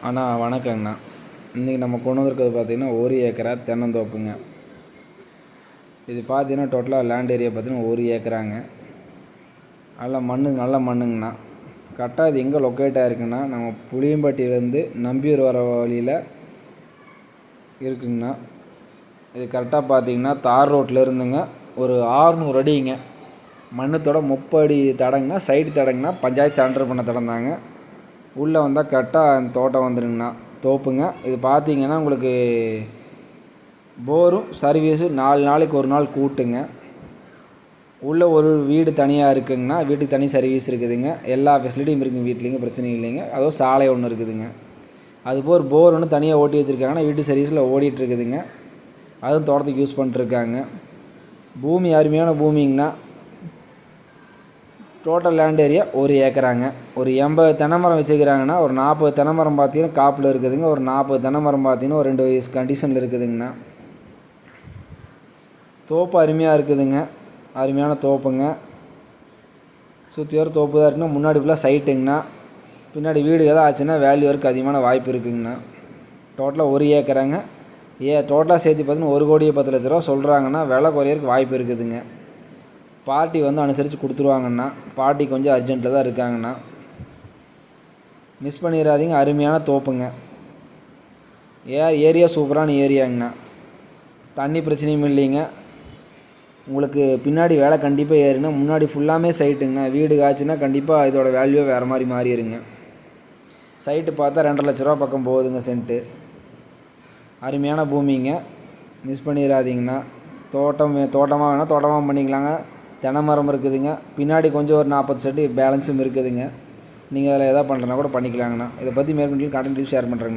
அண்ணா வணக்கங்கண்ணா. இன்றைக்கி நம்ம கொண்டு வந்திருக்கிறது பார்த்திங்கன்னா 1 ஏக்கரா தென்னந்தோப்புங்க. இது பார்த்திங்கன்னா டோட்டலாக லேண்ட் ஏரியா பார்த்திங்கன்னா 1 ஏக்கராங்க. நல்ல மண்ணுங்கண்ணா. கரெக்டாக இது எங்கே லொக்கேட் ஆகிருக்குன்னா நம்ம புளியம்பட்டியிலேருந்து நம்பியூர் வர வழியில் இருக்குங்கண்ணா. இது கரெக்டாக பார்த்திங்கன்னா தார் ரோட்டில் இருந்துங்க ஒரு 600 அடிங்க. மண்ணத்தோட 30 அடி தடங்கன்னா சைடு தடங்கன்னா பஞ்சாயத்து சென்டர் பண்ண தடம் தாங்க. உள்ளே வந்தால் கரெக்டாக அந்த தோட்டம் வந்துடுங்கண்ணா, தோப்புங்க. இது பார்த்தீங்கன்னா உங்களுக்கு போரும் சர்வீஸு 4 நாளைக்கு ஒரு நாள் கூட்டுங்க. உள்ளே ஒரு வீடு தனியாக இருக்குங்கண்ணா, வீட்டுக்கு தனி சர்வீஸ் இருக்குதுங்க. எல்லா ஃபெசிலிட்டியும் இருக்குங்க வீட்லேங்க, பிரச்சனை இல்லைங்க. அதுவும் சாலை ஒன்று இருக்குதுங்க. அதுபோல் போர் ஒன்று தனியாக ஓட்டி வச்சுருக்காங்கன்னா வீட்டு சர்வீஸில் ஓடிட்டுருக்குதுங்க. அதுவும் தோட்டத்துக்கு யூஸ் பண்ணிட்டுருக்காங்க. பூமி அருமையான பூமிங்கண்ணா. டோட்டல் லேண்ட் ஏரியா 1 ஏக்கராங்க. ஒரு 80 தென்னை மரம் வச்சுக்கிறாங்கன்னா ஒரு 40 தென்னை மரம் பார்த்தீங்கன்னா காப்பில் இருக்குதுங்க. ஒரு 40 தென்னை மரம் பார்த்தீங்கன்னா ஒரு 2 வயசு கண்டிஷனில் இருக்குதுங்கண்ணா. தோப்பு அருமையாக இருக்குதுங்க, அருமையான தோப்புங்க. சுற்றி வர தோப்பு தான் இருக்குன்னா முன்னாடி ஃபுல்லாக சைட்டுங்கண்ணா. பின்னாடி வீடு எதாவது ஆச்சுன்னா வேல்யூ வரைக்கும் அதிகமான வாய்ப்பு இருக்குங்கண்ணா. டோட்டலாக 1 ஏக்கராங்க. டோட்டலாக சேர்த்து பார்த்தீங்கன்னா 1,10,00,000 ரூபா சொல்கிறாங்கன்னா விலை குறையறதுக்கு வாய்ப்பு இருக்குதுங்க. பார்ட்டி வந்து அனுசரித்து கொடுத்துருவாங்கண்ணா. பார்ட்டி கொஞ்சம் அர்ஜென்ட்டில் தான் இருக்காங்கண்ணா. மிஸ் பண்ணிடாதீங்க, அருமையான தோப்புங்க. ஏரியா சூப்பரான ஏரியாங்கண்ணா. தண்ணி பிரச்சனையும் இல்லைங்க. உங்களுக்கு பின்னாடி வேலை கண்டிப்பாக ஏறுங்க. முன்னாடி ஃபுல்லாமே சைட்டுங்கண்ணா. வீடு காய்ச்சுன்னா கண்டிப்பாக இதோட வேல்யூ வேறு மாதிரி மாறிடுங்க. சைட்டு பார்த்தா 2,00,000 ரூபா பக்கம் போகுதுங்க சென்ட்டு. அருமையான பூமிங்க, மிஸ் பண்ணிடாதீங்கண்ணா. தோட்டமாக வேணால் தோட்டமாக பண்ணிக்கலாங்க. தென்னை மரம் இருக்குதுங்க. பின்னாடி கொஞ்சம் ஒரு 40 சென்ட் பேலன்ஸும் இருக்குதுங்க. நீங்கள் அதில் எதாவது பண்ணுறனா கூட பண்ணிக்கலாங்கண்ணா. இதை பற்றி மேற்கொண்டு கண்டென்ட் ஷேர் பண்ணுறேங்கண்ணா.